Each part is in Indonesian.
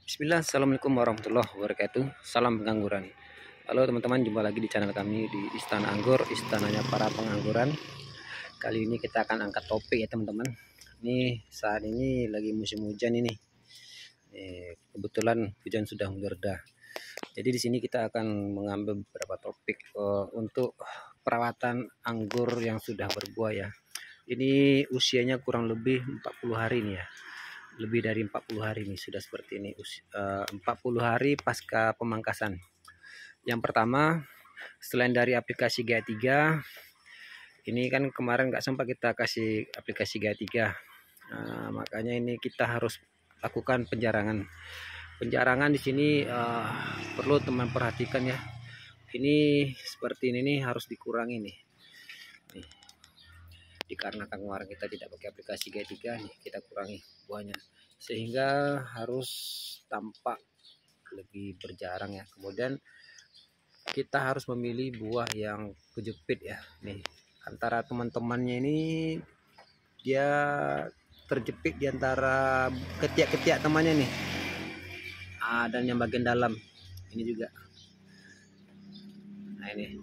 Bismillah, Assalamualaikum warahmatullahi wabarakatuh. Salam pengangguran. Halo teman-teman, jumpa lagi di channel kami di Istana Anggur, istananya para pengangguran. Kali ini kita akan angkat topik ya teman-teman. Ini saat ini lagi musim hujan ini. Kebetulan hujan sudah mereda. Jadi di sini kita akan mengambil beberapa topik untuk perawatan anggur yang sudah berbuah ya. Ini usianya kurang lebih 40 hari nih ya. Lebih dari 40 hari ini sudah seperti ini, 40 hari pasca pemangkasan. Yang pertama, selain dari aplikasi GA3, ini kan kemarin nggak sempat kita kasih aplikasi GA3, makanya ini kita harus lakukan penjarangan di sini. Perlu teman perhatikan ya, ini seperti ini nih harus dikurangi nih. Dikarenakan kemarin kita tidak pakai aplikasi GA3 nih, kita kurangi buahnya sehingga harus tampak lebih berjarang ya. Kemudian kita harus memilih buah yang kejepit ya. Nih, antara teman-temannya ini dia terjepit di antara ketiak-ketiak temannya nih. Dan yang bagian dalam ini juga. Nah, ini.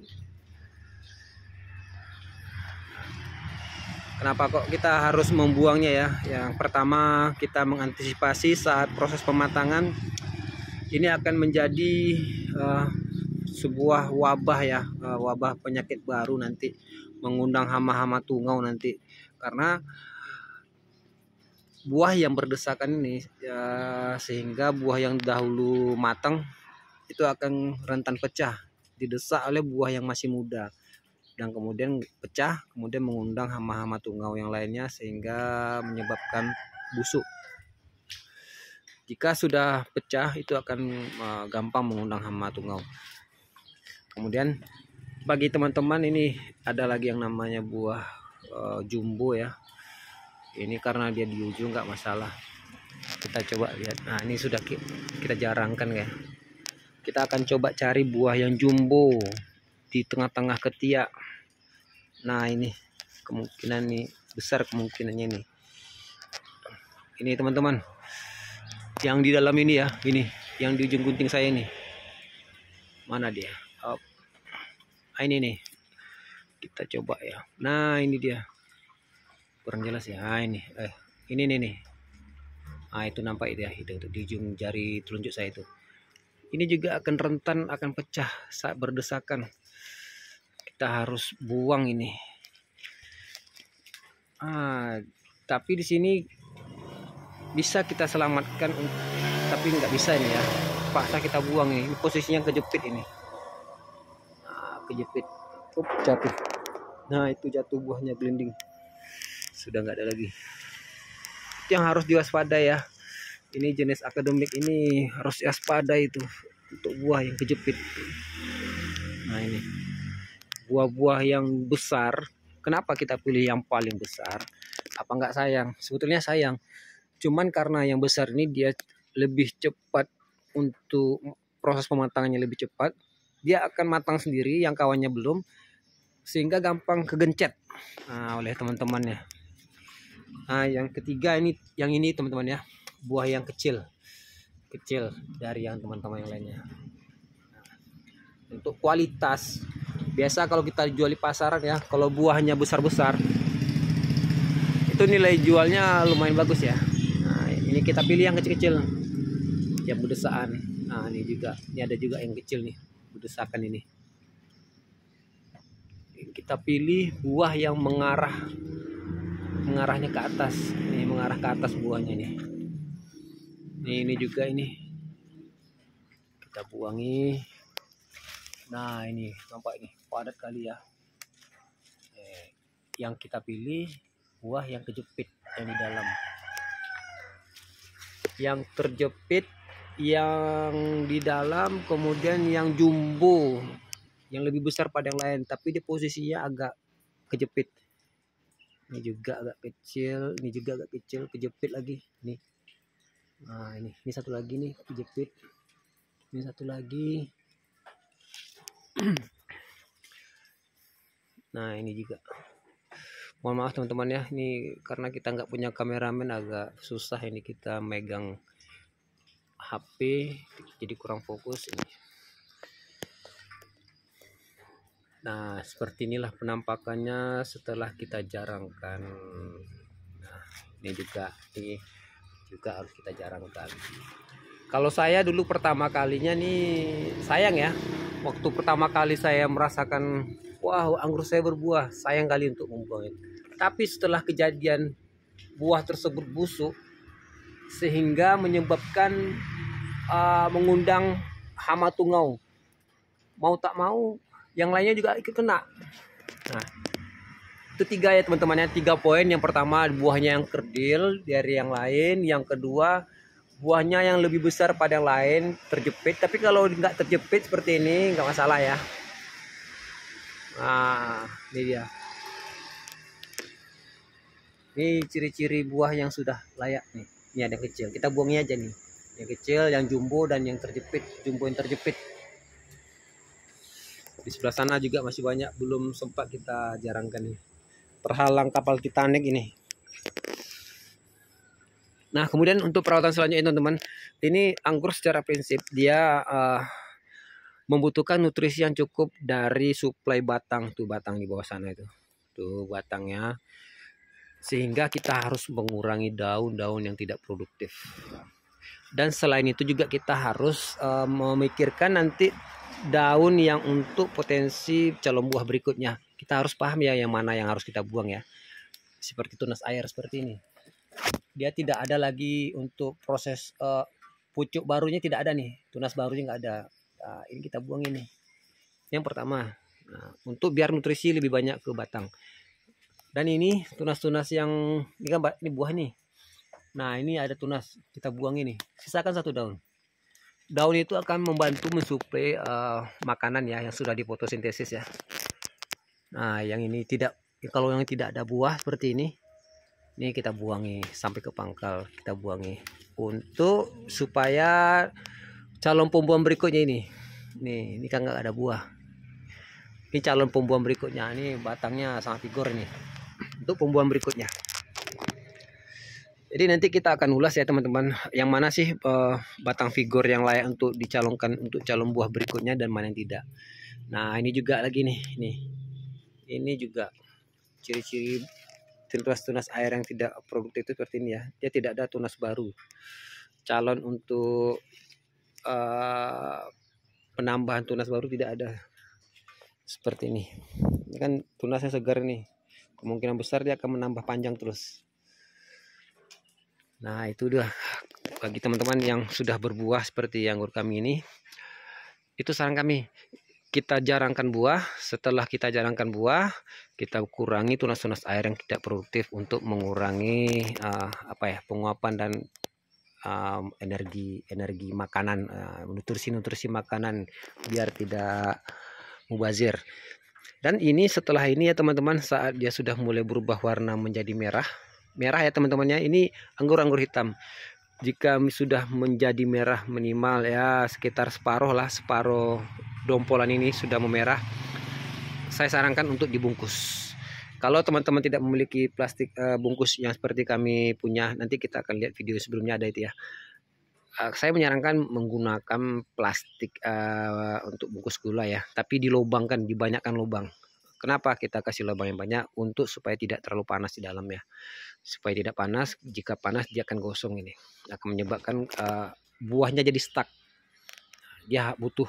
Kenapa kok kita harus membuangnya ya? Yang pertama, kita mengantisipasi saat proses pematangan ini akan menjadi sebuah wabah ya, wabah penyakit baru nanti, mengundang hama-hama tungau nanti, karena buah yang berdesakan ini ya, sehingga buah yang dahulu matang itu akan rentan pecah, didesak oleh buah yang masih muda dan kemudian pecah, kemudian mengundang hama-hama tungau yang lainnya sehingga menyebabkan busuk. Jika sudah pecah itu akan gampang mengundang hama tungau. Kemudian bagi teman-teman ini ada lagi yang namanya buah jumbo ya. Ini karena dia di ujung nggak masalah. Kita coba lihat. Nah, ini sudah kita jarangkan ya. Kita akan coba cari buah yang jumbo di tengah-tengah ketiak. Nah, ini kemungkinan nih besar kemungkinannya nih. Ini teman-teman. Yang di dalam ini ya, ini yang di ujung gunting saya ini. Mana dia? Oh. Nah, ini nih. Kita coba ya. Nah, ini dia. Kurang jelas ya. Nah, ini nih. Nah, itu nampak itu ya, itu di ujung jari telunjuk saya itu. Ini juga akan rentan, akan pecah saat berdesakan. Kita harus buang ini. Tapi di sini bisa kita selamatkan, tapi nggak bisa ini ya. Paksa kita buang ini. Ini posisinya kejepit ini. Kejepit. Jatuh. Nah, itu jatuh buahnya gelinding. Sudah nggak ada lagi. Itu yang harus diwaspadai ya. Ini jenis akademik ini harus waspada itu untuk buah yang kejepit. Nah, ini buah-buah yang besar. Kenapa kita pilih yang paling besar? Apa nggak sayang? Sebetulnya sayang. Cuman karena yang besar ini dia lebih cepat, untuk proses pematangannya lebih cepat. Dia akan matang sendiri, yang kawannya belum, sehingga gampang kegencet oleh teman-temannya. Nah, yang ketiga ini, yang ini teman-teman ya, buah yang kecil dari yang teman-teman yang lainnya. Untuk kualitas, biasa kalau kita jual di pasaran ya, kalau buahnya besar-besar itu nilai jualnya lumayan bagus ya. Nah, ini kita pilih yang kecil-kecil, yang berdesaan. Nah, ini juga, ini ada juga yang kecil nih, berdesakan ini. Kita pilih buah yang mengarahnya ke atas. Ini mengarah ke atas buahnya nih. Ini juga ini. Kita buangi. Nah, ini nampak ini padat kali ya. Yang kita pilih buah yang kejepit, yang di dalam. Yang terjepit yang di dalam, kemudian yang jumbo, yang lebih besar pada yang lain, tapi di posisinya agak kejepit. Ini juga agak kecil, ini juga agak kecil, kejepit lagi nih. Nah, ini satu lagi nih kejepit. Ini satu lagi. Nah, ini juga. Mohon maaf teman-teman ya, ini karena kita nggak punya kameramen agak susah ini kita megang HP jadi kurang fokus ini. Nah, seperti inilah penampakannya setelah kita jarangkan. Nah, ini juga harus kita jarangkan. Kalau saya dulu pertama kalinya nih, sayang ya, waktu pertama kali saya merasakan, wah anggur saya berbuah, sayang kali untuk membuang itu. Tapi setelah kejadian buah tersebut busuk, sehingga menyebabkan mengundang hama tungau, mau tak mau yang lainnya juga ikut kena. Nah, itu 3 ya teman-teman ya, 3 poin. Yang pertama, buahnya yang kerdil dari yang lain. Yang kedua, buahnya yang lebih besar pada yang lain, terjepit. Tapi kalau nggak terjepit seperti ini nggak masalah ya. Nah, ini dia. Ini ciri-ciri buah yang sudah layak nih. Ini ada yang kecil, kita buangnya aja nih. Yang kecil, yang jumbo, dan yang terjepit. Jumbo yang terjepit. Di sebelah sana juga masih banyak belum sempat kita jarangkan nih. Terhalang kapal Titanic ini. Nah, kemudian untuk perawatan selanjutnya teman-teman, ini anggur secara prinsip dia membutuhkan nutrisi yang cukup dari suplai batang. Tuh batang di bawah sana itu. Tuh batangnya. Sehingga kita harus mengurangi daun-daun yang tidak produktif. Dan selain itu juga kita harus memikirkan nanti daun yang untuk potensi calon buah berikutnya. Kita harus paham ya yang mana yang harus kita buang ya. Seperti tunas air seperti ini. Dia tidak ada lagi untuk proses pucuk barunya, tidak ada nih. Tunas barunya nggak ada. Nah, ini kita buang ini. Yang pertama. Nah, untuk biar nutrisi lebih banyak ke batang. Dan ini tunas-tunas yang ini kan ini buah nih. Nah, ini ada tunas, kita buang ini. Sisakan 1 daun. Daun itu akan membantu mensuplai makanan ya yang sudah difotosintesis ya. Nah, yang ini tidak, kalau yang tidak ada buah seperti ini kita buangi sampai ke pangkal, kita buangi untuk supaya calon pembuahan berikutnya ini. Ini kan nggak ada buah. Ini calon pembuahan berikutnya, ini batangnya sangat vigor ini. Untuk pembuahan berikutnya. Jadi nanti kita akan ulas ya teman-teman, yang mana sih batang vigor yang layak untuk dicalonkan untuk calon buah berikutnya dan mana yang tidak. Nah, ini juga lagi nih. Ini juga ciri-ciri tunas air yang tidak produktif itu seperti ini ya. Dia tidak ada tunas baru. Calon untuk penambahan tunas baru tidak ada. Seperti ini. Ini kan tunasnya segar nih. Kemungkinan besar dia akan menambah panjang terus. Nah, itu udah bagi teman-teman yang sudah berbuah seperti anggur kami ini. Itu saran kami, kita jarangkan buah. Setelah kita jarangkan buah, kita kurangi tunas-tunas air yang tidak produktif untuk mengurangi penguapan dan energi makanan, nutrisi makanan biar tidak mubazir. Dan ini setelah ini ya teman-teman, saat dia sudah mulai berubah warna menjadi merah ya teman-temannya, ini anggur-anggur hitam. Jika sudah menjadi merah minimal ya sekitar separuh dompolan ini sudah memerah, saya sarankan untuk dibungkus. Kalau teman-teman tidak memiliki plastik bungkus yang seperti kami punya, nanti kita akan lihat video sebelumnya ada itu ya. Saya menyarankan menggunakan plastik untuk bungkus gula ya, tapi dilobangkan, dibanyakkan lubang. Kenapa kita kasih lubang yang banyak? Untuk supaya tidak terlalu panas di dalam ya. Supaya tidak panas, jika panas dia akan gosong ini. Akan menyebabkan buahnya jadi stuck. Dia butuh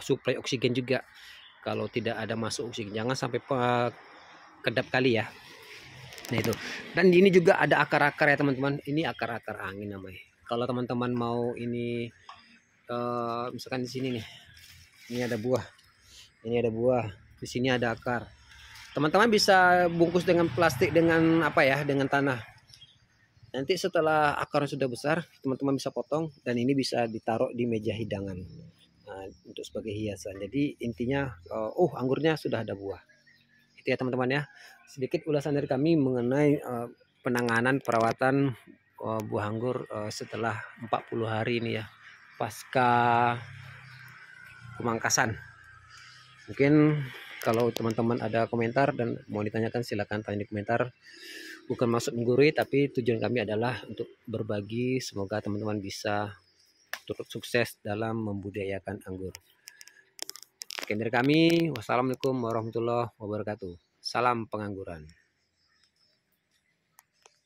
suplai oksigen juga. Kalau tidak ada masuk oksigen, jangan sampai kedap kali ya. Nah itu. Dan ini juga ada akar-akar ya teman-teman. Ini akar-akar angin namanya. Kalau teman-teman mau ini misalkan di sini nih. Ini ada buah. Ini ada buah. Di sini ada akar. Teman-teman bisa bungkus dengan plastik dengan dengan tanah. Nanti setelah akarnya sudah besar, teman-teman bisa potong dan ini bisa ditaruh di meja hidangan. Nah, untuk sebagai hiasan. Jadi intinya anggurnya sudah ada buah. Itu ya teman-teman ya. Sedikit ulasan dari kami mengenai penanganan perawatan buah anggur setelah 40 hari ini ya. Pasca pemangkasan. Mungkin kalau teman-teman ada komentar dan mau ditanyakan silakan tanya di komentar. Bukan maksud menggurui, tapi tujuan kami adalah untuk berbagi. Semoga teman-teman bisa turut sukses dalam membudidayakan anggur. Sekian dari kami. Wassalamualaikum warahmatullahi wabarakatuh. Salam pengangguran.